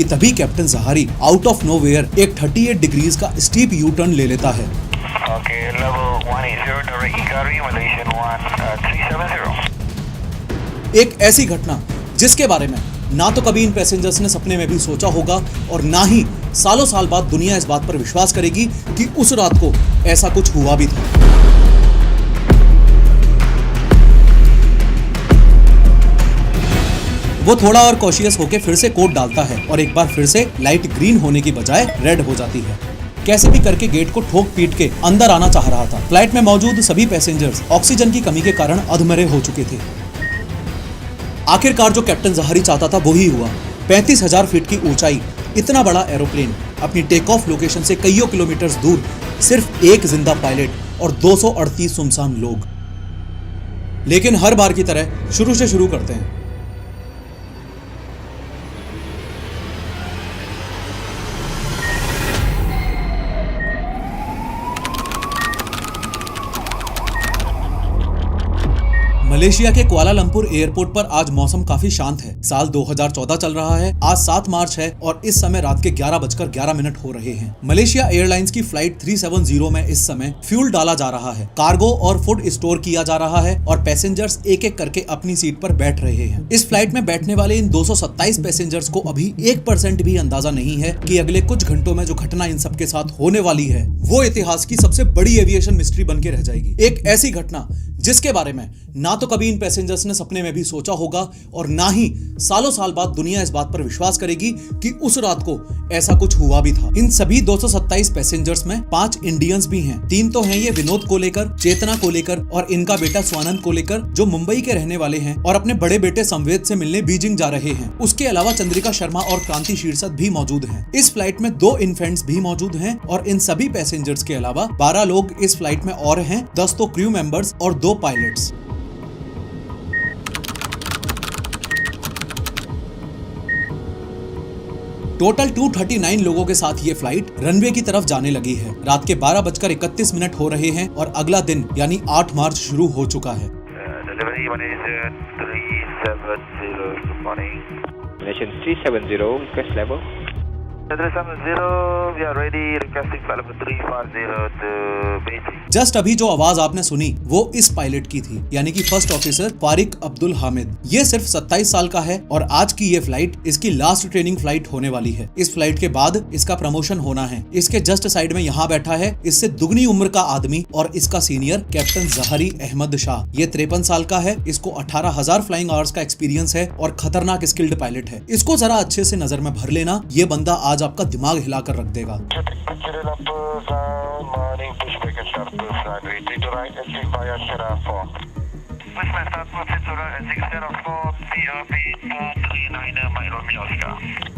तभी captain Jahari out of nowhere एक 38 degrees का स्टीप यू टर्न ले लेता है। Okay, level 180, direct Ikari, Malaysian 1370. एक ऐसी घटना जिसके बारे में ना तो कभी इन पैसेंजर्स ने सपने में भी सोचा होगा और ना ही सालों साल बाद दुनिया इस बात पर विश्वास करेगी कि उस रात को ऐसा कुछ हुआ भी था। वो थोड़ा और कॉशियस होकर फिर से कोट डालता है और एक बार फिर से लाइट ग्रीन होने की बजाय रेड हो जाती है। कैसे भी करके गेट को ठोक पीट के अंदर आना चाह रहा था। फ्लाइट में मौजूद सभी पैसेंजर्स ऑक्सीजन की कमी के कारण अधमरे हो चुके थे। आखिरकार जो कैप्टन जहारी चाहता था वही हुआ। 35,000 फीट की ऊंचाई, इतना बड़ा एरोप्लेन, अपनी टेक ऑफ लोकेशन से कईयों किलोमीटर दूर, सिर्फ एक जिंदा पायलट और 238 सुनसान लोग। लेकिन हर बार की तरह शुरू से शुरू करते हैं। मलेशिया के कुआलालंपुर एयरपोर्ट पर आज मौसम काफी शांत है। साल 2014 चल रहा है। आज 7 मार्च है और इस समय रात के 11:11 हो रहे हैं। मलेशिया एयरलाइंस की फ्लाइट 370 में इस समय फ्यूल डाला जा रहा है, कार्गो और फूड स्टोर किया जा रहा है और पैसेंजर्स एक एक करके अपनी सीट पर बैठ रहे हैं। इस फ्लाइट में बैठने वाले इन 227 पैसेंजर्स को अभी 1% भी अंदाजा नहीं है कि अगले कुछ घंटों में जो घटना इन सबके साथ होने वाली है वो इतिहास की सबसे बड़ी एविएशन मिस्ट्री बन के रह जाएगी। एक ऐसी घटना जिसके बारे में ना तो कभी इन पैसेंजर्स ने सपने में भी सोचा होगा और ना ही सालों साल बाद दुनिया इस बात पर विश्वास करेगी कि उस रात को ऐसा कुछ हुआ भी था। इन सभी 227 पैसेंजर्स में 5 इंडियंस भी हैं। 3 तो हैं ये विनोद कोलेकर, चेतना कोलेकर और इनका बेटा स्वानंद कोलेकर जो मुंबई के रहने वाले हैं और अपने बड़े बेटे संवेद से मिलने बीजिंग जा रहे हैं। उसके अलावा चंद्रिका शर्मा और क्रांति शीर्षद भी मौजूद हैं। इस फ्लाइट में 2 इन्फेंट्स भी मौजूद हैं और इन सभी पैसेंजर्स के अलावा 12 लोग इस फ्लाइट में और हैं, 10 तो क्रू मेंबर्स और 2 पायलट्स। टोटल 239 लोगों के साथ ये फ्लाइट रनवे की तरफ जाने लगी है। रात के 12:31 हो रहे हैं और अगला दिन यानी 8 मार्च शुरू हो चुका है। Malaysian 370, request level. 370, we are ready, requesting flight level 350 to Beijing. Just अभी जो आवाज आपने सुनी वो इस पायलट की थी, यानी कि फर्स्ट ऑफिसर फारिक अब्दुल हामिद। ये सिर्फ 27 साल का है और आज की ये फ्लाइट इसकी लास्ट ट्रेनिंग फ्लाइट होने वाली है। इस फ्लाइट के बाद इसका प्रमोशन होना है। इसके जस्ट साइड में यहाँ बैठा है इससे दुगनी उम्र का आदमी और इसका सीनियर कैप्टन जहारी अहमद शाह। ये 53 साल का है। इसको 18,000 फ्लाइंग आवर्स का एक्सपीरियंस है और खतरनाक स्किल्ड पायलट है। इसको जरा अच्छे से नजर में भर लेना, ये बंदा आज आपका दिमाग हिलाकर रख देगा।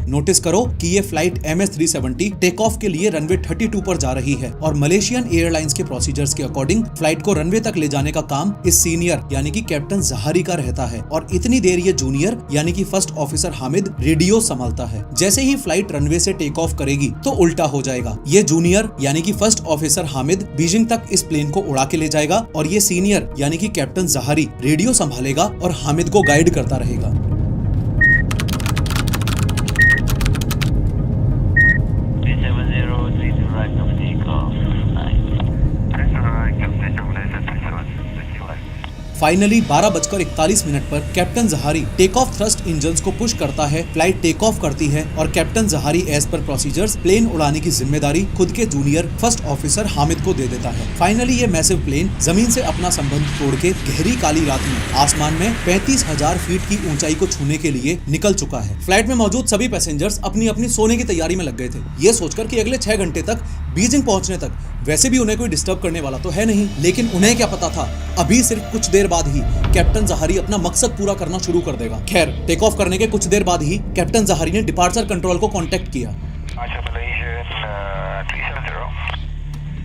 नोटिस करो कि ये फ्लाइट MS-370 टेक ऑफ के लिए रनवे 32 पर जा रही है और मलेशियन एयरलाइंस के प्रोसीजर्स के अकॉर्डिंग फ्लाइट को रनवे तक ले जाने का काम इस सीनियर यानी कि कैप्टन जहारी का रहता है और इतनी देर ये जूनियर यानी कि फर्स्ट ऑफिसर हामिद रेडियो संभालता है। जैसे ही फ्लाइट रनवे से टेक ऑफ करेगी तो उल्टा हो जाएगा। ये जूनियर यानी कि फर्स्ट ऑफिसर हामिद बीजिंग तक इस प्लेन को उड़ा के ले जाएगा और ये सीनियर यानी कि कैप्टन जहारी रेडियो संभालेगा और हामिद को गाइड करता रहेगा। फाइनली 12:41 पर captain Zaharie take off thrust engines को पुश करता है। फ्लाइट टेक ऑफ करती है और captain Zaharie as per procedures plane उड़ाने की जिम्मेदारी खुद के जूनियर फर्स्ट ऑफिसर हामिद को दे देता है। फाइनली ये मैसिव प्लेन जमीन से अपना संबंध तोड़ के गहरी काली रात में आसमान में 35,000 फीट की ऊंचाई को छूने के लिए निकल चुका है। फ्लाइट में मौजूद सभी पैसेंजर्स अपनी अपनी सोने की तैयारी में लग गए थे, ये सोचकर कि अगले 6 घंटे तक बीजिंग पहुंचने तक वैसे भी उन्हें कोई डिस्टर्ब करने वाला तो है नहीं। लेकिन उन्हें क्या पता था अभी सिर्फ कुछ देर बाद ही कैप्टन जहारी अपना मकसद पूरा करना शुरू कर देगा। खैर, टेक ऑफ करने के कुछ देर बाद ही कैप्टन जहारी ने डिपार्चर कंट्रोल को कांटेक्ट किया।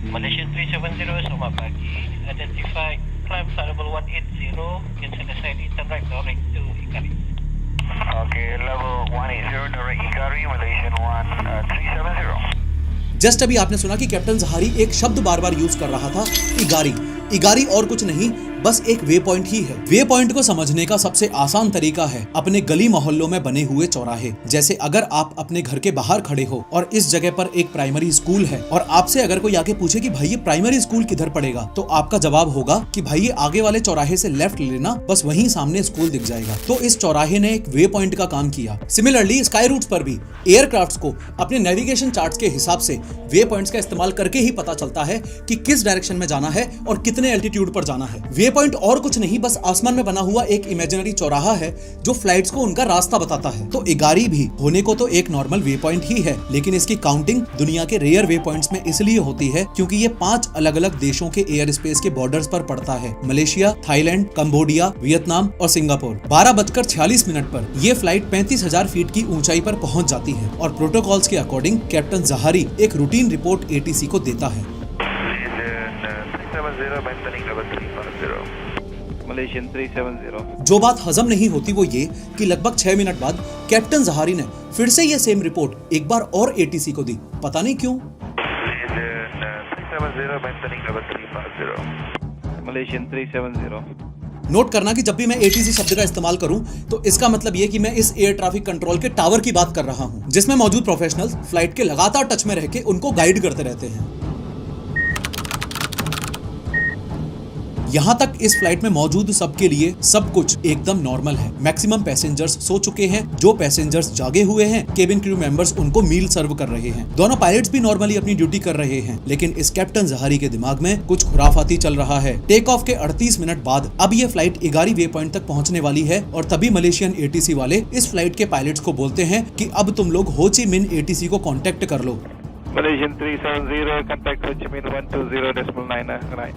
Malaysian 370, selamat pagi. Identified climb flight level 180, inside the side turn right direct to Ikari. Okay, level 180, direct Ikari, Malaysian 1370. Just अभी आपने सुना कि कैप्टन जहारी एक शब्द बार बार यूज कर रहा था, इगारी। इगारी और कुछ नहीं बस एक वे पॉइंट ही है। वे पॉइंट को समझने का सबसे आसान तरीका है अपने गली मोहल्लों में बने हुए चौराहे। जैसे अगर आप अपने घर के बाहर खड़े हो और इस जगह पर एक प्राइमरी स्कूल है और आपसे अगर कोई आके पूछे कि भाई ये प्राइमरी स्कूल किधर पड़ेगा, तो आपका जवाब होगा कि भाई ये आगे वाले चौराहे से लेफ्ट लेना, बस वहीं सामने स्कूल दिख जाएगा। तो इस चौराहे ने एक वे पॉइंट का काम किया। सिमिलरली स्काई रूट्स पर भी एयरक्राफ्ट्स को अपने नेविगेशन चार्ट्स के हिसाब से वे पॉइंट्स का इस्तेमाल करके ही पता चलता है कि किस डायरेक्शन में जाना है और कितने एल्टीट्यूड पर जाना है। वे पॉइंट और कुछ नहीं, बस आसमान में बना हुआ एक इमेजिनरी चौराहा है जो फ्लाइट्स को उनका रास्ता बताता है। तो इगारी भी होने को तो एक नॉर्मल वे पॉइंट ही है, लेकिन इसकी काउंटिंग दुनिया के रेयर वे पॉइंट्स में इसलिए होती है क्योंकि ये 5 अलग अलग देशों के एयर स्पेस के बॉर्डर्स पर पड़ता है। मलेशिया, थाईलैंड, कंबोडिया, वियतनाम और सिंगापुर। 12:46 पर यह फ्लाइट 35,000 फीट की ऊंचाई पर पहुंच जाती है और प्रोटोकॉल्स के अकॉर्डिंग कैप्टन जहारी एक रूटीन रिपोर्ट एटीसी को देता है। Malaysian 370. जो बात हजम नहीं होती वो ये कि लगभग 6 मिनट बाद कैप्टन जहारी ने फिर से ये सेम रिपोर्ट एक बार और एटीसी को दी, पता नहीं क्यों। Malaysian 370. नोट करना कि जब भी मैं एटीसी शब्द का इस्तेमाल करूं तो इसका मतलब ये कि मैं इस एयर ट्रैफिक कंट्रोल के टावर की बात कर रहा हूं, जिसमें मौजूद प्रोफेशनल्स फ्लाइट के लगातार टच में रह के उनको गाइड करते रहते हैं। यहाँ तक इस फ्लाइट में मौजूद सबके लिए सब कुछ एकदम नॉर्मल है। मैक्सिमम पैसेंजर्स सो चुके हैं, जो पैसेंजर्स जागे हुए हैं केबिन क्रू मेंबर्स उनको मील सर्व कर रहे हैं। दोनों पायलट्स भी नॉर्मली अपनी ड्यूटी कर रहे हैं, लेकिन इस कैप्टन जहारी के दिमाग में कुछ खुराफाती चल रहा है। टेक ऑफ के 38 मिनट बाद अब ये फ्लाइट इगारी वे पॉइंट तक पहुंचने वाली है और तभी मलेशियन एटीसी वाले इस फ्लाइट के पायलट्स को बोलते हैं कि अब तुम लोग हो ची मिन एटीसी को कांटेक्ट कर लो। Malaysian 370, contact Ho Chi Minh 120.9.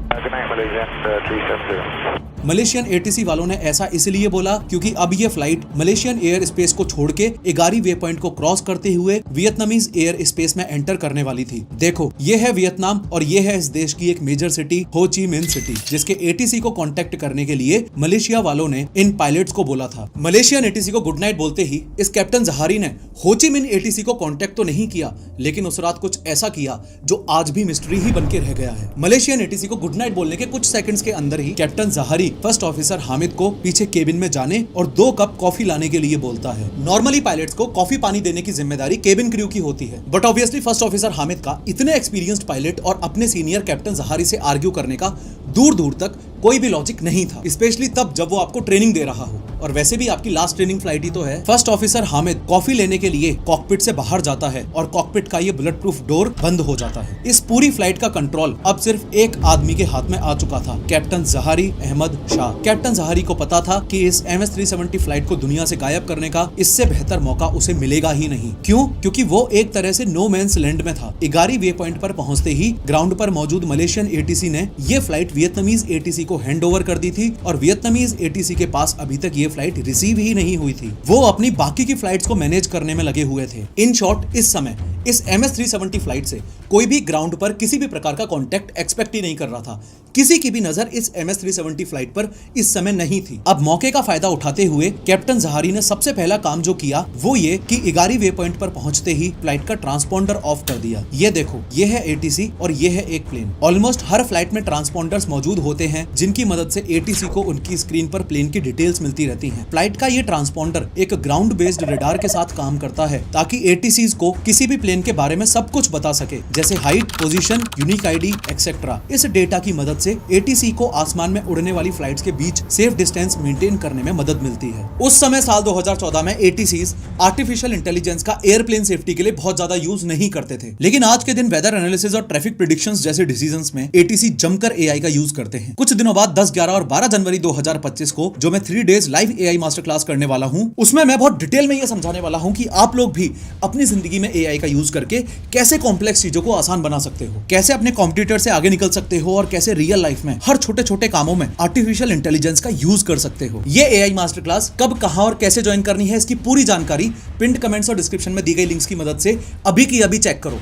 Good night, Malaysian 370. Malaysian ATC वालों ने ऐसा इसलिए बोला क्योंकि अब ये फ्लाइट मलेशियन एयर स्पेस को छोड़ के इगारी वे पॉइंट को क्रॉस करते हुए वियतनामीज एयर स्पेस में एंटर करने वाली थी। देखो, ये है वियतनाम और ये है इस देश की एक मेजर सिटी हो ची मिन सिटी, जिसके एटीसी को कांटेक्ट करने के लिए मलेशिया वालों ने इन पायलट्स को बोला था। मलेशियन एटीसी को गुड नाइट बोलते ही इस कैप्टन जहारी ने हो ची मिन एटीसी को कांटेक्ट तो नहीं किया, लेकिन उस रात कुछ ऐसा किया जो आज भी मिस्ट्री ही बनके रह गया है। मलेशियन एटीसी को गुड नाइट बोलने के कुछ सेकंड्स के अंदर ही captain Jahari first officer Hamid को पीछे केबिन में जाने और 2 कप कॉफी लाने के लिए बोलता है। नॉर्मली पायलट्स को कॉफी पानी देने की जिम्मेदारी केबिन क्रू की होती है, but obviously first officer Hamid का इतने एक्सपीरियंस्ड पायलट और अपने सीनियर कैप्टन जहारी से आर्ग्यू करने का दूर दूर तक कोई भी लॉजिक नहीं था, स्पेशली तब जब वो आपको ट्रेनिंग दे रहा हो, और वैसे भी आपकी लास्ट ट्रेनिंग फ्लाइट ही तो है। फर्स्ट ऑफिसर हामिद कॉफी लेने के लिए कॉकपिट से बाहर जाता है और कॉकपिट का ये बुलेट प्रूफ डोर बंद हो जाता है। इस पूरी फ्लाइट का कंट्रोल अब सिर्फ एक आदमी के हाथ में आ चुका था, captain Jahari Ahmad Shah. Captain Zaharie को पता था कि इस MS-370 फ्लाइट को दुनिया से गायब करने का इससे बेहतर मौका उसे मिलेगा ही नहीं। क्यों? क्योंकि वो एक तरह से नो मैंस लैंड में था। इगारी वे पॉइंट पर पहुंचते ही ग्राउंड पर मौजूद मलेशियन एटीसी ने ये फ्लाइट वियतनामीज एटीसी को हैंड ओवर कर दी थी और वियतनामीज एटीसी के पास अभी तक ये फ्लाइट रिसीव ही नहीं हुई थी। वो अपनी बाकी की फ्लाइट्स को मैनेज करने में लगे हुए थे। इन शॉर्ट, इस समय इस MS-370 फ्लाइट से कोई भी ग्राउंड पर किसी भी प्रकार का कांटेक्ट एक्सपेक्ट ही नहीं कर रहा था। किसी की भी नजर इस MS-370 फ्लाइट पर इस समय नहीं थी। अब मौके का फायदा उठाते हुए कैप्टन जहारी ने सबसे पहला काम जो किया वो ये कि इगारी वे पॉइंट पर पहुंचते ही फ्लाइट का ट्रांसपोंडर ऑफ कर दिया। ये देखो, ये है एटीसी और ये है एक प्लेन। ऑलमोस्ट हर फ्लाइट में ट्रांसपोंडर्स मौजूद होते हैं जिनकी मदद से एटीसी को उनकी स्क्रीन पर प्लेन की डिटेल्स मिलती रहती हैं। फ्लाइट का ये ट्रांसपोंडर एक ग्राउंड बेस्ड रेडार के साथ काम करता है ताकि एटीसीज को किसी भी प्लेन के बारे में सब कुछ बता सके, जैसे height, position, unique ID etcetera. इस डेटा की मदद से एटीसी को आसमान में उड़ने वाली फ्लाइट्स के बीच सेफ डिस्टेंस मेंटेन करने में मदद मिलती है। उस समय साल 2014 में एटीसीज आर्टिफिशियल इंटेलिजेंस का एयरप्लेन सेफ्टी के लिए बहुत ज्यादा यूज नहीं करते थे, लेकिन आज के दिन वेदर एनालिसिस और ट्रैफिक प्रेडिक्शंस जैसे डिसीजंस में एटीसी जमकर एआई का यूज करते हैं। कुछ दिनों बाद 10, 11 और 12 जनवरी 2025 को जो मैं 3 days live AI master class करने वाला हूं, उसमें मैं बहुत डिटेल में ये समझाने वाला हूं कि आप लोग भी अपनी जिंदगी में एआई का यूज करके कैसे कॉम्प्लेक्स चीजों को आसान बना सकते हो, कैसे अपने कॉम्पिटिटर से आगे निकल सकते हो और कैसे रियल लाइफ में हर छोटे छोटे कामों में आर्टिफिशियल इंटेलिजेंस का यूज कर सकते हो। ये एआई मास्टर क्लास कब, कहां और कैसे ज्वाइन करनी है, इसकी पूरी जानकारी पिन्ड कमेंट्स और डिस्क्रिप्शन में दी गई लिंक्स की मदद से अभी की अभी चेक करो।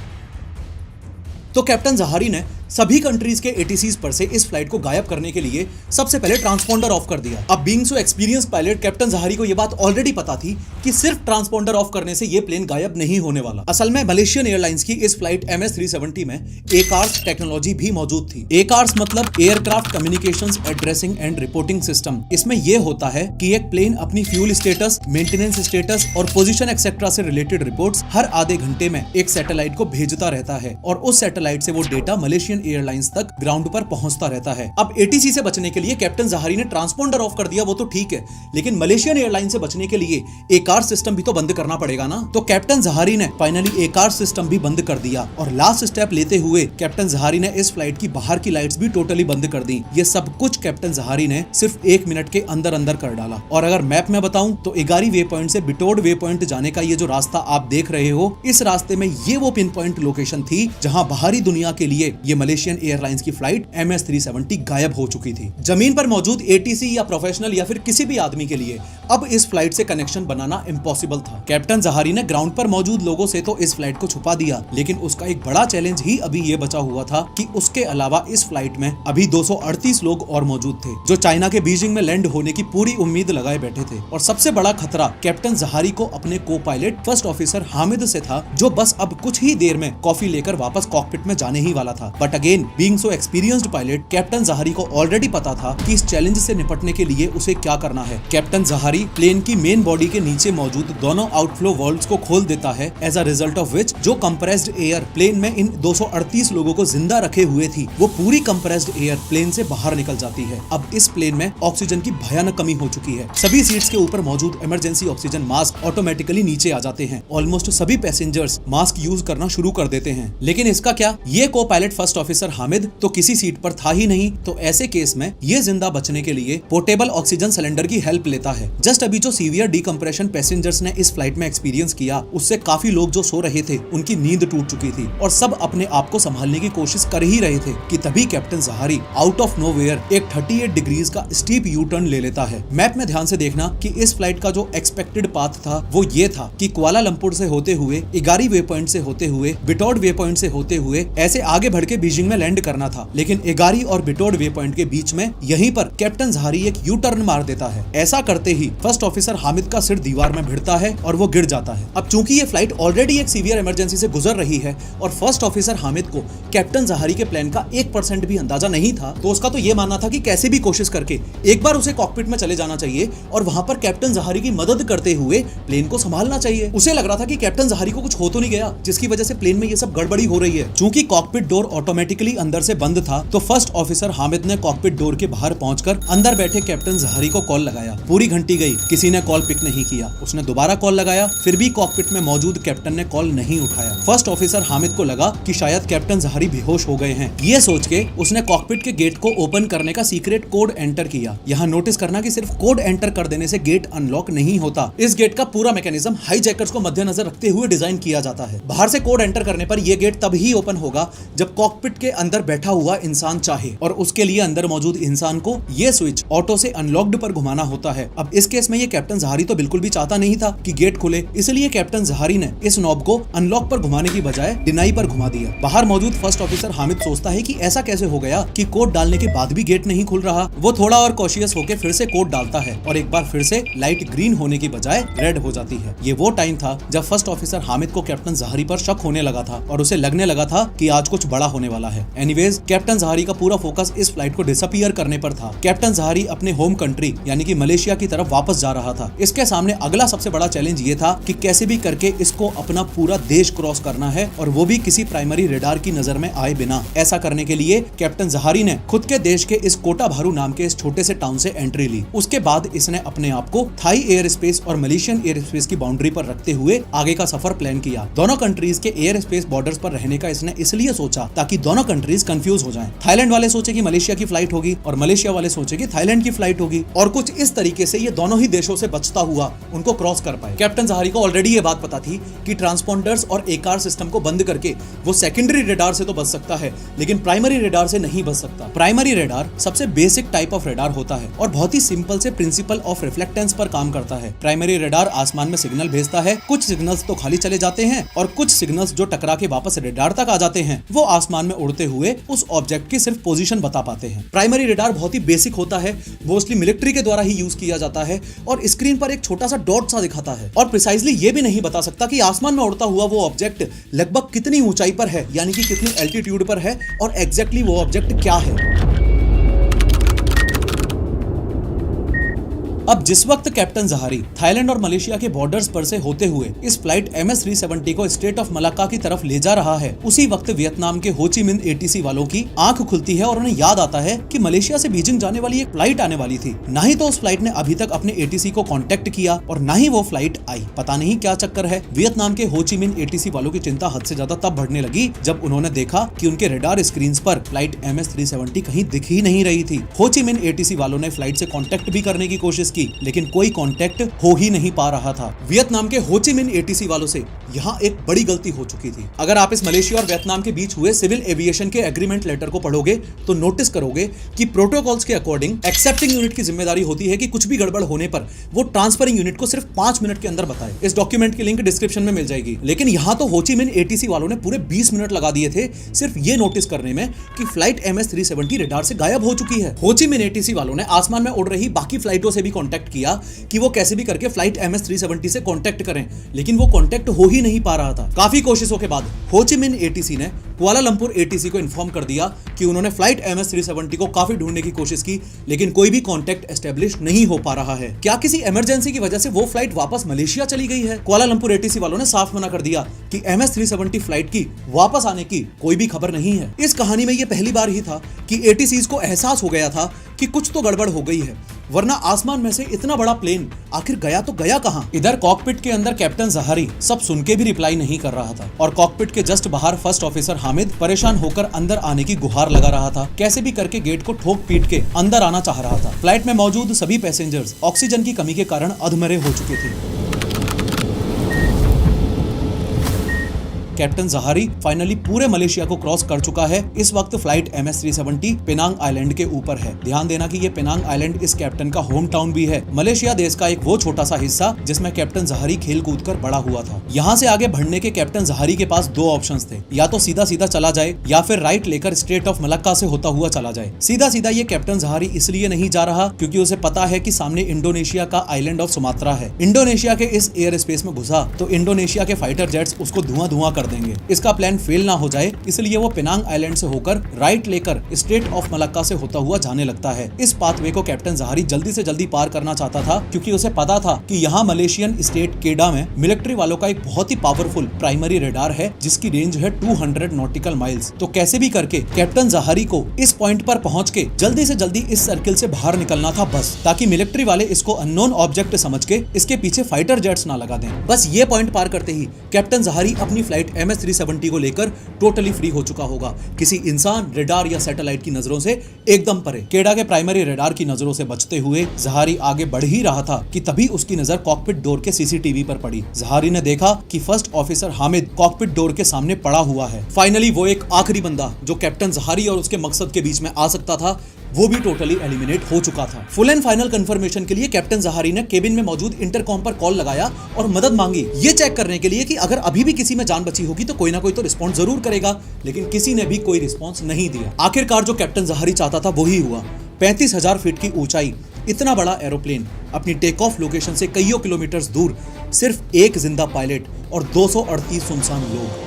तो कैप्टन जहारी ने सभी कंट्रीज के ATCs पर से इस फ्लाइट को गायब करने के लिए सबसे पहले ट्रांसपोंडर ऑफ कर दिया। अब being so experience pilot captain Zaharie को यह बात ऑलरेडी पता थी कि सिर्फ ट्रांसपोंडर ऑफ करने से ये प्लेन गायब नहीं होने वाला। असल में मलेशियन एयरलाइंस की इस फ्लाइट MS-370 में ACARS टेक्नोलॉजी भी मौजूद थी। ACARS मतलब aircraft communications addressing and reporting system. इसमें यह होता है कि एक प्लेन अपनी फ्यूल स्टेटस, मेंटेनेंस स्टेटस और पोजीशन एक्सेट्रा से रिलेटेड रिपोर्ट्स हर आधे घंटे में एक सैटेलाइट को भेजता रहता है और उस सैटेलाइट से वो डेटा मलेशियन एयरलाइंस तक ग्राउंड पर पहुंचता रहता है। अब ATC से बचने के लिए कैप्टन जहारी ने ट्रांसपोंडर ऑफ कर दिया, वो तो ठीक है, लेकिन मलेशियन एयरलाइन से बचने के लिए ACARS सिस्टम भी तो बंद करना पड़ेगा ना। तो कैप्टन जहारी ने फाइनली ACARS सिस्टम भी बंद कर दिया और लास्ट स्टेप लेते हुए कैप्टन जहारी ने इस फ्लाइट की बाहर की लाइट्स भी टोटली बंद कर दी। ये सब कुछ कैप्टन जहारी ने सिर्फ 1 मिनट के अंदर अंदर कर डाला। और अगर मैप में बताऊं तो इगारी वे पॉइंट से बिटोड वे पॉइंट जाने का ये जो रास्ता आप देख रहे हो, इस रास्ते में ये वो पिन पॉइंट लोकेशन थी जहां बाहरी दुनिया के लिए ये मलेशियन एयरलाइंस की फ्लाइट MS-370 गायब हो चुकी थी। जमीन पर मौजूद ATC या प्रोफेशनल या फिर किसी भी आदमी के लिए अब इस फ्लाइट से कनेक्शन बनाना इम्पॉसिबल था। कैप्टन जहारी ने ग्राउंड पर मौजूद लोगों से तो इस फ्लाइट को छुपा दिया, लेकिन उसका एक बड़ा चैलेंज ही अभी ये बचा हुआ था कि उसके अलावा इस फ्लाइट में अभी 238 लोग और मौजूद थे जो चाइना के बीजिंग में लैंड होने की पूरी उम्मीद लगाए बैठे थे। और सबसे बड़ा खतरा कैप्टन जहारी को अपने को पायलट फर्स्ट ऑफिसर हामिद से था, जो बस अब कुछ ही देर में कॉफी लेकर वापस कॉकपिट में जाने ही वाला था। But again being so experienced pilot, captain Zaharie को ऑलरेडी पता था कि इस चैलेंज से निपटने के लिए उसे क्या करना है। कैप्टन जहारी प्लेन की मेन बॉडी के नीचे मौजूद दोनों आउटफ्लो वाल्व्स को खोल देता है, as a result of which जो कंप्रेस्ड एयर प्लेन में इन 238 लोगों को जिंदा रखे हुए थी, वो पूरी कंप्रेस्ड एयर प्लेन से बाहर निकल जाती है। अब इस प्लेन में ऑक्सीजन की भयानक कमी हो चुकी है। सभी सीट्स के ऊपर मौजूद इमरजेंसी ऑक्सीजन मास्क ऑटोमेटिकली नीचे आ जाते हैं। ऑलमोस्ट सभी पैसेंजर्स मास्क यूज करना शुरू कर देते हैं। लेकिन इसका क्या, ये को पायलट फर्स्ट ऑफिसर हामिद तो किसी सीट पर था ही नहीं। तो ऐसे केस में ये जिंदा बचने के लिए पोर्टेबल ऑक्सीजन सिलेंडर की हेल्प लेता है। जस्ट अभी जो सीवियर डिकम्प्रेशन पैसेंजर्स ने इस फ्लाइट में एक्सपीरियंस किया, उससे काफी लोग जो सो रहे थे उनकी नींद टूट चुकी थी और सब अपने आप को संभालने की कोशिश कर ही रहे थे कि तभी captain Jahari out of nowhere एक 38 डिग्रीज का स्टीप यू टर्न ले लेता है। मैप में ध्यान से देखना कि इस फ्लाइट का जो एक्सपेक्टेड पाथ था वो ये था कि कुआलालंपुर से होते हुए, इगारी वे पॉइंट से होते हुए, बिटोड वे पॉइंट से होते हुए ऐसे आगे बढ़ के बीजिंग में लैंड करना था। लेकिन इगारी और बिटोड वे पॉइंट के बीच में यहीं पर कैप्टन जहारी एक यू टर्न मार देता है। ऐसा करते ही फर्स्ट ऑफिसर हामिद का सिर दीवार में भिड़ता है और वो गिर जाता है। अब चूंकि ये फ्लाइट ऑलरेडी एक सीवियर इमरजेंसी से गुजर रही है और फर्स्ट ऑफिसर हामिद को कैप्टन जहारी के प्लान का 1% भी अंदाजा नहीं था, तो उसका तो ये मानना था कि कैसे भी कोशिश करके एक बार उसे कॉकपिट में चले जाना चाहिए और वहां पर कैप्टन जहारी की मदद करते हुए प्लेन को संभालना चाहिए। उसे लग रहा था कि कैप्टन जहारी को कुछ हो तो नहीं गया जिसकी वजह से प्लेन में ये सब गड़बड़ी हो रही है। चूंकि कॉकपिट डोर ऑटोमेटिकली अंदर से बंद था, तो फर्स्ट ऑफिसर हामिद ने कॉकपिट डोर के बाहर पहुंचकर अंदर बैठे कैप्टन जहारी को कॉल लगाया। पूरी घंटी गई, किसी ने कॉल पिक नहीं किया। उसने दोबारा कॉल लगाया, फिर भी कॉकपिट में मौजूद कैप्टन ने कॉल नहीं उठाया। फर्स्ट ऑफिसर हामिद को लगा कि शायद कैप्टन जहारी बेहोश हो गए हैं। ये सोच के उसने कॉकपिट के गेट को ओपन करने का सीक्रेट कोड एंटर किया। यहाँ नोटिस करना कि सिर्फ कोड एंटर कर देने से गेट अनलॉक नहीं होता। इस गेट का पूरा मैकेनिज्म हाईजैकर्स को मद्देनजर रखते हुए डिजाइन किया जाता है। बाहर से कोड एंटर करने पर यह गेट तब ही ओपन होगा जब कॉकपिट के अंदर बैठा हुआ इंसान चाहे, और उसके लिए अंदर मौजूद इंसान को यह स्विच ऑटो से अनलॉक्ड पर घुमाना होता है। अब इस केस में ये कैप्टन जहारी तो बिल्कुल भी चाहता नहीं था कि गेट खुले, इसलिए कैप्टन जहारी ने इस नॉब को अनलॉक पर घुमाने की बजाय डिनाई पर घुमा दिया। बाहर मौजूद फर्स्ट ऑफिसर हामिद सोचता है कि ऐसा कैसे हो गया कि कोड डालने के बाद भी गेट नहीं खुल रहा। वो थोड़ा और कॉशियस होकर फिर से कोड डालता है और एक बार फिर से लाइट ग्रीन होने की बजाय रेड हो जाती है। ये वो टाइम था जब फर्स्ट ऑफिसर हामिद को कैप्टन जहारी पर शक होने लगा था और उसे लगने लगा था कि आज कुछ बड़ा होने वाला है। एनीवेज, कैप्टन जहारी का पूरा फोकस इस फ्लाइट को डिसअपीयर करने पर था। कैप्टन जहारी अपने होम कंट्री यानी कि मलेशिया की तरफ वापस जा रहा था। इसके सामने अगला सबसे बड़ा चैलेंज ये था कि कैसे भी करके इसको अपना पूरा देश क्रॉस करना है, और वो भी किसी प्राइमरी रेडार की नजर में आए बिना। ऐसा करने के लिए कैप्टन जहारी ने खुद के देश के इस कोटा भारू नाम के इस छोटे से टाउन से एंट्री ली। उसके बाद इसने अपने आप को थाई एयर स्पेस और मलेशियन एयर स्पेस की बाउंड्री पर रखते हुए आगे का सफर प्लान किया। दोनों कंट्रीज के एयर स्पेस बॉर्डर्स पर रहने का इसने इसलिए सोचा ताकि दोनों कंट्रीज कंफ्यूज हो जाएं। थाईलैंड वाले सोचे कि मलेशिया की फ्लाइट होगी और मलेशिया वाले सोचे कि थाईलैंड की फ्लाइट होगी, और कुछ इस तरीके से ये दोनों ही देशों से बचता हुआ उनको क्रॉस कर पाए। कैप्टन जहारी को ऑलरेडी ये बात पता थी कि ट्रांसपोंडर्स और ACARS सिस्टम को बंद करके वो सेकेंडरी रेडार से तो बच सकता है, लेकिन प्राइमरी रेडार से नहीं बच सकता। प्राइमरी रेडार सबसे बेसिक टाइप ऑफ रेडार होता है और बहुत ही सिंपल से प्रिंसिपल ऑफ रिफ्लेक्टेंस पर काम करता है। प्राइमरी रेडार आसमान में सिग्नल भेजता है, कुछ सिग्नल्स तो खाली चले जाते हैं और कुछ सिग्नल्स जो टकरा के वापस रेडार तक आ जाते हैं वो आसमान में में उड़ते हुए उस ऑब्जेक्ट की सिर्फ पोजीशन बता पाते हैं। प्राइमरी रेडार बहुत ही बेसिक होता है, मोस्टली मिलिट्री के द्वारा ही यूज किया जाता है और स्क्रीन पर एक छोटा सा डॉट सा दिखाता है और प्रिसाइजली ये भी नहीं बता सकता कि आसमान में उड़ता हुआ वो ऑब्जेक्ट लगभग कितनी ऊंचाई पर है, यानी कि कितनी एल्टीट्यूड पर है और एग्जैक्टली वो ऑब्जेक्ट क्या है। अब जिस वक्त कैप्टन जहारी थाईलैंड और मलेशिया के बॉर्डर्स पर से होते हुए इस फ्लाइट MS-370 को स्टेट ऑफ मलाक्का की तरफ ले जा रहा है, उसी वक्त वियतनाम के हो ची मिन्ह ATC वालों की आंख खुलती है और उन्हें याद आता है कि मलेशिया से बीजिंग जाने वाली एक फ्लाइट आने वाली थी। ना ही तो उस फ्लाइट ने अभी तक अपने ATC को कांटेक्ट किया और ना ही वो फ्लाइट आई। पता नहीं क्या चक्कर है। वियतनाम के हो ची मिन्ह ATC वालों की चिंता हद से ज्यादा तब बढ़ने लगी जब उन्होंने देखा कि उनके रेडार स्क्रीन पर फ्लाइट MS-370 कहीं दिख ही नहीं रही थी। हो ची मिन्ह ATC वालों ने फ्लाइट से कांटेक्ट भी करने की कोशिश की, लेकिन कोई कांटेक्ट हो ही नहीं पा रहा था। वियतनाम के हो ची मिन्ह ATC वालों से यहाँ एक बड़ी गलती हो चुकी थी। अगर आप इस मलेशिया और वियतनाम के बीच हुए सिविल एविएशन के एग्रीमेंट लेटर को पढ़ोगे तो नोटिस करोगे कि प्रोटोकॉल्स के अकॉर्डिंग एक्सेप्टिंग यूनिट की जिम्मेदारी होती है कि कुछ भी गड़बड़ होने पर वो ट्रांसफरिंग यूनिट को सिर्फ 5 मिनट के अंदर बताए। इस डॉक्यूमेंट की लिंक डिस्क्रिप्शन में मिल जाएगी। लेकिन यहाँ तो हो ची मिन्ह ATC वालों ने पूरे 20 मिनट लगा दिए थे सिर्फ ये नोटिस करने में कि फ्लाइट MS-370 रेडार से गायब हो चुकी है। हो ची मिन्ह ATC वालों ने आसमान में उड़ रही बाकी फ्लाइटों से भी कॉन्टेक्ट किया कि वो कैसे भी करके फ्लाइट MS-370 से कांटेक्ट करें, लेकिन वो कांटेक्ट हो ही नहीं पा रहा था। काफी कोशिशों के बाद हो ची मिन्ह ATC ने कुआलालंपुर ATC को इन्फॉर्म कर दिया कि उन्होंने फ्लाइट MS-370 को काफी ढूंढने की कोशिश की, लेकिन कोई भी कांटेक्ट एस्टेब्लिश नहीं हो पा रहा है। क्या किसी इमरजेंसी की वजह से वो फ्लाइट वापस मलेशिया चली गई है? कुआलालंपुर ATC वालों ने साफ मना कर दिया कि MS-370 फ्लाइट की वापस आने की कोई भी खबर नहीं है। इस कहानी में ये पहली बार ही था कि ATCs को एहसास हो गया था कि कुछ तो गड़बड़ हो गई है, वरना आसमान में से इतना बड़ा प्लेन आखिर गया तो गया कहां? इधर कॉकपिट के अंदर कैप्टन जहारी सब सुन के भी रिप्लाई नहीं कर रहा था और कॉकपिट के जस्ट बाहर फर्स्ट ऑफिसर हामिद परेशान होकर अंदर आने की गुहार लगा रहा था। कैसे भी करके गेट को ठोक पीट के अंदर आना चाह रहा था। फ्लाइट में मौजूद सभी पैसेंजर्स ऑक्सीजन की कमी के कारण अधमरे हो चुके थे। कैप्टन जहारी फाइनली पूरे मलेशिया को क्रॉस कर चुका है। इस वक्त फ्लाइट MS-370 पेनांग आइलैंड के ऊपर है। ध्यान देना कि ये पेनांग आइलैंड इस कैप्टन का होम टाउन भी है। मलेशिया देश का एक वो छोटा सा हिस्सा जिसमें कैप्टन जहारी खेल कूद कर बड़ा हुआ था। यहाँ से आगे बढ़ने के कैप्टन जहारी के पास 2 ऑप्शंस थे, या तो सीधा सीधा चला जाए या फिर राइट लेकर स्टेट ऑफ मलाक्का से होता हुआ चला जाए। सीधा सीधा ये कैप्टन जहारी इसलिए नहीं जा रहा क्योंकि उसे पता है कि सामने इंडोनेशिया का आइलैंड ऑफ सुमात्रा है। इंडोनेशिया के इस एयर स्पेस में घुसा तो इंडोनेशिया के फाइटर जेट्स उसको धुआं धुआं कर देंगे। इसका प्लान फेल ना हो जाए इसलिए वो पेनांग आइलैंड से होकर राइट लेकर स्टेट ऑफ मलाक्का से होता हुआ जाने लगता है। इस पाथवे को कैप्टन जहारी जल्दी से जल्दी पार करना चाहता था क्योंकि उसे पता था कि यहाँ मलेशियन स्टेट केडा में मिलिट्री वालों का एक बहुत ही पावरफुल प्राइमरी रेडार है जिसकी रेंज है 200 नॉटिकल माइल्स। तो कैसे भी करके कैप्टन जहारी को इस पॉइंट पर पहुंच के जल्दी से जल्दी इस सर्किल से बाहर निकलना था बस, ताकि मिलिट्री वाले इसको अननोन ऑब्जेक्ट समझ के इसके पीछे फाइटर जेट्स ना लगा दें। बस ये पॉइंट पार करते ही कैप्टन जहारी अपनी फ्लाइट MS-370 को लेकर टोटली फ्री हो चुका होगा, किसी इंसान, रेडार या सैटेलाइट की नजरों से एकदम परे। केडा के प्राइमरी रेडार की नजरों से बचते हुए जहारी आगे बढ़ ही रहा था कि तभी उसकी नजर कॉकपिट डोर के CCTV पर पड़ी। जहारी ने देखा कि first officer Hamid cockpit door के सामने पड़ा हुआ है। फाइनली वो एक आखिरी बंदा जो कैप्टन जहारी और उसके मकसद के बीच में आ सकता था वो भी टोटली एलिमिनेट हो चुका था। फुल एंड फाइनल कंफर्मेशन के लिए कैप्टन जहारी ने केबिन में मौजूद इंटरकॉम पर कॉल लगाया और मदद मांगी, ये चेक करने के लिए कि अगर अभी भी किसी में जान बची होगी तो कोई ना कोई तो रिस्पॉन्स जरूर करेगा, लेकिन किसी ने भी कोई रिस्पॉन्स नहीं दिया। आखिरकार जो कैप्टन जहारी चाहता था वही हुआ। 35,000 फीट की ऊंचाई, इतना बड़ा एरोप्लेन, अपनी टेक ऑफ लोकेशन से कईयों किलोमीटर दूर, सिर्फ एक जिंदा पायलट और 238 सुनसान लोग।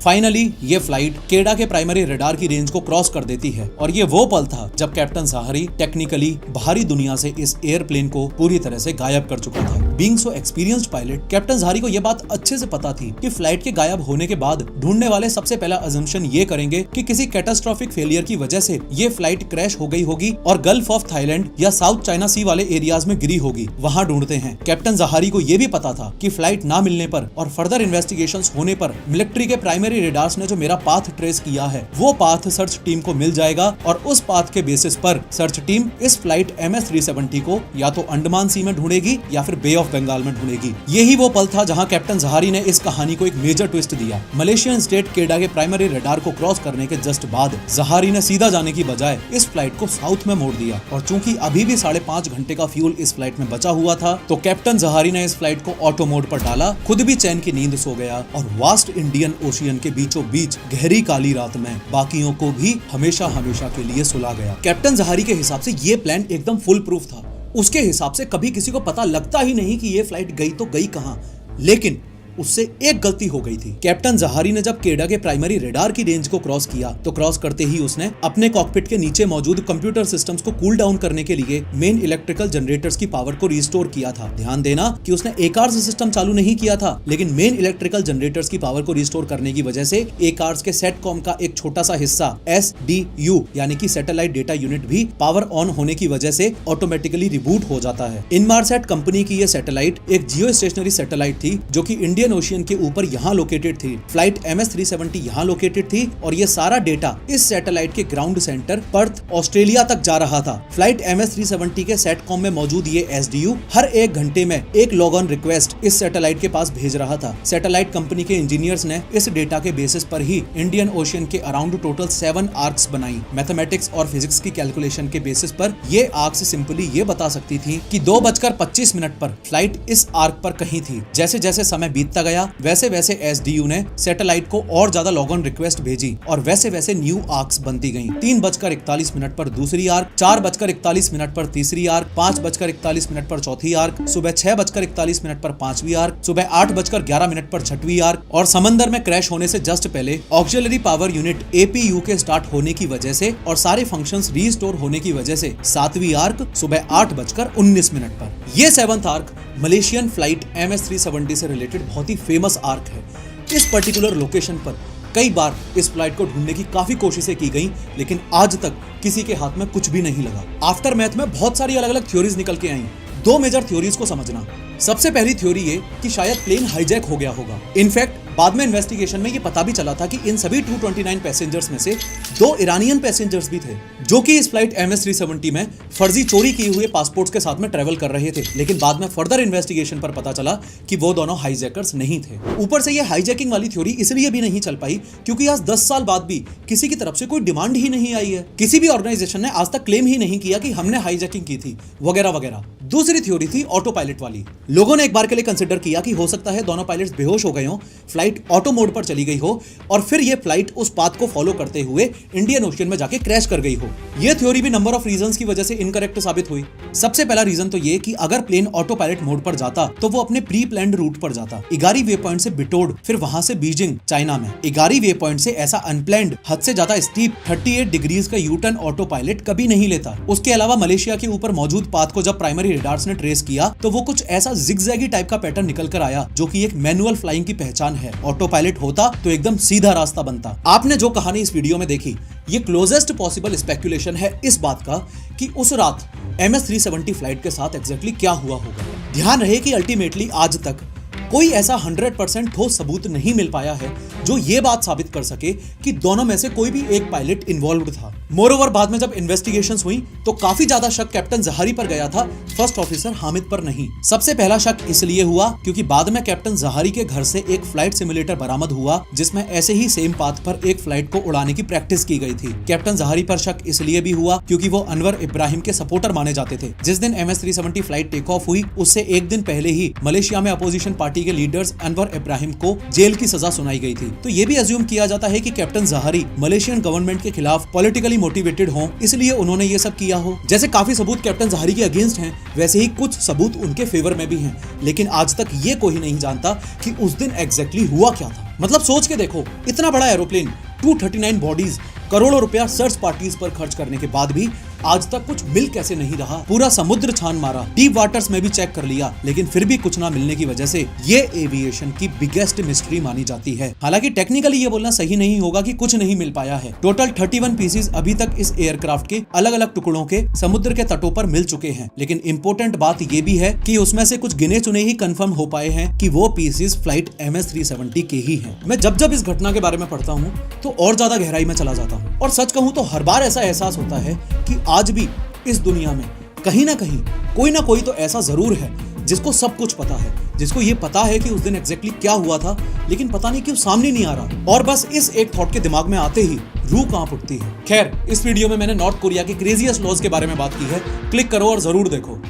फाइनली ये फ्लाइट केडा के प्राइमरी रेडार की रेंज को क्रॉस कर देती है और ये वो पल था जब कैप्टन जहारी टेक्निकली बाहरी दुनिया से इस एयरप्लेन को पूरी तरह से गायब कर चुका था। Being so experienced pilot, captain Zaharie को यह बात अच्छे से पता थी कि फ्लाइट के गायब होने के बाद ढूंढने वाले सबसे पहला अजम्पशन ये करेंगे कि किसी कैटास्ट्रोफिक फेलियर की वजह से ये फ्लाइट क्रैश हो गई होगी और गल्फ ऑफ थाईलैंड या साउथ चाइना सी वाले एरियाज में गिरी होगी, वहां ढूंढते हैं। कैप्टन जहारी को यह भी पता था कि फ्लाइट ना मिलने पर और फर्दर इन्वेस्टिगेशंस होने पर मिलिट्री के प्राइमरी प्राइमरी रेडार्स ने जो मेरा पाथ ट्रेस किया है वो पाथ सर्च टीम को मिल जाएगा और उस पाथ के बेसिस पर सर्च टीम इस फ्लाइट MS-370 को या तो अंडमान सी में ढूंढेगी या फिर बे ऑफ बंगाल में ढूंढेगी। यही वो पल था जहां कैप्टन जहारी ने इस कहानी को एक मेजर ट्विस्ट दिया। मलेशियन स्टेट केडा के प्राइमरी रेडार को क्रॉस करने के जस्ट बाद जहारी ने सीधा जाने की बजाय इस फ्लाइट को साउथ में मोड़ दिया और चूंकि अभी भी 5.5 घंटे का फ्यूल इस फ्लाइट में बचा हुआ था तो कैप्टन जहारी ने इस फ्लाइट को ऑटो मोड पर डाला, खुद भी चैन की नींद सो गया और वास्ट इंडियन ओशियन के बीचों बीच गहरी काली रात में बाकियों को भी हमेशा हमेशा के लिए सुला गया। कैप्टन जहारी के हिसाब से ये प्लान एकदम फुल प्रूफ था। उसके हिसाब से कभी किसी को पता लगता ही नहीं कि ये फ्लाइट गई तो गई कहां, लेकिन उससे एक गलती हो गई थी। कैप्टन जहारी ने जब केडा के प्राइमरी रेडार की रेंज को क्रॉस किया तो क्रॉस करते ही उसने अपने कॉकपिट के नीचे मौजूद कंप्यूटर सिस्टम्स को कूल डाउन करने के लिए मेन इलेक्ट्रिकल जनरेटर्स की पावर को रिस्टोर किया था। ध्यान देना कि उसने एकार्स सिस्टम चालू नहीं किया था, लेकिन मेन इलेक्ट्रिकल जनरेटर्स की पावर को रिस्टोर करने की वजह से एकार्स के सेटकॉम का एक छोटा सा हिस्सा SDU यानी कि सैटेलाइट डेटा यूनिट भी पावर ऑन होने की वजह से ऑटोमेटिकली रिबूट हो जाता है। इनमारसैट कंपनी की यह सैटेलाइट एक जियो स्टेशनरी सैटेलाइट थी जो कि इंडियन ओशियन के ऊपर यहाँ लोकेटेड थी। फ्लाइट MS-370 यहाँ लोकेटेड थी और ये सारा डेटा इस सैटेलाइट के ग्राउंड सेंटर पर्थ ऑस्ट्रेलिया तक जा रहा था। फ्लाइट MS-370 के सेटकॉम में मौजूद ये SDU हर 1 घंटे में एक लॉग ऑन रिक्वेस्ट इस सैटेलाइट के पास भेज रहा था। सैटेलाइट कंपनी के इंजीनियर्स ने इस डेटा के बेसिस पर ही इंडियन ओशियन के अराउंड टोटल 7 आर्क्स बनाई। मैथमेटिक्स और फिजिक्स की कैलकुलेशन के बेसिस पर ये आर्क्स सिंपली ये बता सकती थी कि 2:25 पर फ्लाइट इस आर्क पर कहीं थी। जैसे जैसे समय बीतता गया वैसे वैसे SDU ने सैटेलाइट को और ज्यादा लॉग ऑन रिक्वेस्ट भेजी और वैसे वैसे न्यू आर्क्स बनती गईं। 3:41 पर दूसरी आर्क, 4:41 पर तीसरी आर्क, 5:41 पर चौथी आर्क, सुबह 6:41 पर पांचवी आर्क, सुबह 8:11 पर छठवीं आर्क और समंदर में क्रैश होने से जस्ट पहले ऑक्सिलरी पावर यूनिट APU के स्टार्ट होने की वजह से और सारे फंक्शंस रीस्टोर होने की वजह से 7वीं आर्क सुबह 8:19 पर। ये 7th arc Malaysian flight MS-370 से रिलेटेड बहुत ही फेमस आर्क है। इस पर्टिकुलर लोकेशन पर कई बार इस फ्लाइट को ढूंढने की काफी कोशिशें की गई, लेकिन आज तक किसी के हाथ में कुछ भी नहीं लगा। आफ्टर मैथ में बहुत सारी अलग अलग थ्योरीज निकल के आई। 2 मेजर थ्योरीज को समझना। सबसे पहली थ्योरी ये कि शायद प्लेन हाईजैक हो गया होगा। इनफैक्ट बाद में इन्वेस्टिगेशन में ये पता भी चला था कि इन सभी 229 पैसेंजर्स में से 2 ईरानियन पैसेंजर्स भी थे जो कि इस फ्लाइट MS-370 में फर्जी चोरी किए हुए पासपोर्ट्स के साथ में ट्रेवल कर रहे थे। लेकिन बाद में फर्दर इन्वेस्टिगेशन पर पता चला कि वो दोनों हाईजैकर्स नहीं थे। ऊपर से ये हाईजैकिंग वाली थ्योरी इसलिए भी नहीं चल पाई क्योंकि आज 10 साल बाद भी किसी की तरफ से कोई डिमांड ही नहीं आई है। किसी भी ऑर्गेनाइजेशन ने आज तक क्लेम ही नहीं किया कि हमने हाईजैकिंग की थी वगैरह वगैरह। दूसरी थ्योरी थी ऑटो पायलट वाली। लोगों ने एक बार के लिए कंसिडर किया कि हो सकता है दोनों पायलट्स बेहोश हो गए हों, फ्लाइट ऑटो मोड पर चली गई हो और फिर ये फ्लाइट उस पाथ को फॉलो करते हुए इंडियन ओशियन में जाके क्रैश कर गई हो। ये थ्योरी भी नंबर ऑफ रीजंस की वजह से इनकरेक्ट साबित हुई। सबसे पहला रीजन तो ये कि अगर प्लेन ऑटो पायलट मोड पर जाता तो वो अपने प्री प्लान्ड रूट पर जाता। इगारी वे पॉइंट से बिटोड, फिर वहां से बीजिंग चाइना में। इगारी वे पॉइंट से ऐसा अनप्लान्ड हद से ज्यादा स्टीप 38 डिग्रीज का यू टर्न ऑटो पायलट कभी नहीं लेता। उसके अलावा मलेशिया के ऊपर मौजूद पाथ को जब प्राइमरी रेडार्स ने ट्रेस किया तो वो कुछ ऐसा जिगजैगी टाइप का पैटर्न निकल कर आया जो कि एक मैनुअल फ्लाइंग की पहचान है। ऑटो पायलट होता तो एकदम सीधा रास्ता बनता। आपने जो कहानी इस वीडियो में देखी ये क्लोजेस्ट पॉसिबल स्पेकुलेशन है इस बात का कि उस रात MS-370 फ्लाइट के साथ एग्जैक्टली क्या हुआ होगा। ध्यान रहे कि अल्टीमेटली आज तक कोई ऐसा 100% ठोस सबूत नहीं मिल पाया है जो ये बात साबित कर सके कि दोनों में से कोई भी एक पायलट इन्वॉल्व्ड था। मोरओवर बाद में जब इन्वेस्टिगेशंस हुई तो काफी ज्यादा शक कैप्टन जहारी पर गया था, फर्स्ट ऑफिसर हामिद पर नहीं। सबसे पहला शक इसलिए हुआ क्योंकि बाद में कैप्टन जहारी के घर से एक फ्लाइट सिमुलेटर बरामद हुआ जिसमें ऐसे ही सेम पाथ पर एक फ्लाइट को उड़ाने की प्रैक्टिस की गई थी। कैप्टन जहारी पर शक इसलिए भी हुआ क्योंकि वो अनवर इब्राहिम के सपोर्टर माने जाते थे। जिस दिन MS-370 फ्लाइट टेक ऑफ हुई उससे एक दिन पहले ही मलेशिया में अपोजिशन पार्टी के लीडर्स अनवर इब्राहिम को जेल की सजा सुनाई गई थी। तो ये भी अज्यूम किया जाता है कि कैप्टन जहारी मलेशियन गवर्नमेंट के खिलाफ पॉलिटिकली मोटिवेटेड हों, इसलिए उन्होंने ये सब किया हो। जैसे काफी सबूत कैप्टन जहारी के अगेंस्ट हैं, वैसे ही कुछ सबूत उनके फेवर में भी हैं। लेकिन आज तक ये कोई नहीं जानता कि उस दिन एग्जैक्टली हुआ क्या था। मतलब सोच के देखो, इतना बड़ा एरोप्लेन, 239 बॉडीज, करोड़ों रुपया सर्च पार्टीज पर खर्च करने के बाद भी आज तक कुछ मिल कैसे नहीं रहा। पूरा समुद्र छान मारा, डीप वाटर्स में भी चेक कर लिया, लेकिन फिर भी कुछ ना मिलने की वजह से ये एविएशन की बिगेस्ट मिस्ट्री मानी जाती है। हालांकि टेक्निकली ये बोलना सही नहीं होगा कि कुछ नहीं मिल पाया है। टोटल 31 पीसेस अभी तक इस एयरक्राफ्ट के अलग अलग टुकड़ों के समुद्र के तटों पर मिल चुके हैं, लेकिन इंपॉर्टेंट बात ये भी है कि उसमें से कुछ गिने चुने ही कंफर्म हो पाए हैं कि वो पीसेस फ्लाइट MS-370 के ही हैं। मैं जब इस घटना के बारे में पढ़ता हूँ तो और ज्यादा गहराई में चला जाता हूँ, और सच कहूँ तो हर बार ऐसा एहसास होता है कि आज भी इस दुनिया में कहीं ना कहीं कोई ना कोई तो ऐसा जरूर है जिसको सब कुछ पता है, जिसको ये पता है कि उस दिन एग्जैक्टली क्या हुआ था, लेकिन पता नहीं क्यों सामने नहीं आ रहा, और बस इस एक थॉट के दिमाग में आते ही रूह कांप उठती है। खैर, इस वीडियो में मैंने नॉर्थ कोरिया के क्रेजीएस्ट लॉज के बारे में बात की है, क्लिक करो और जरूर देखो।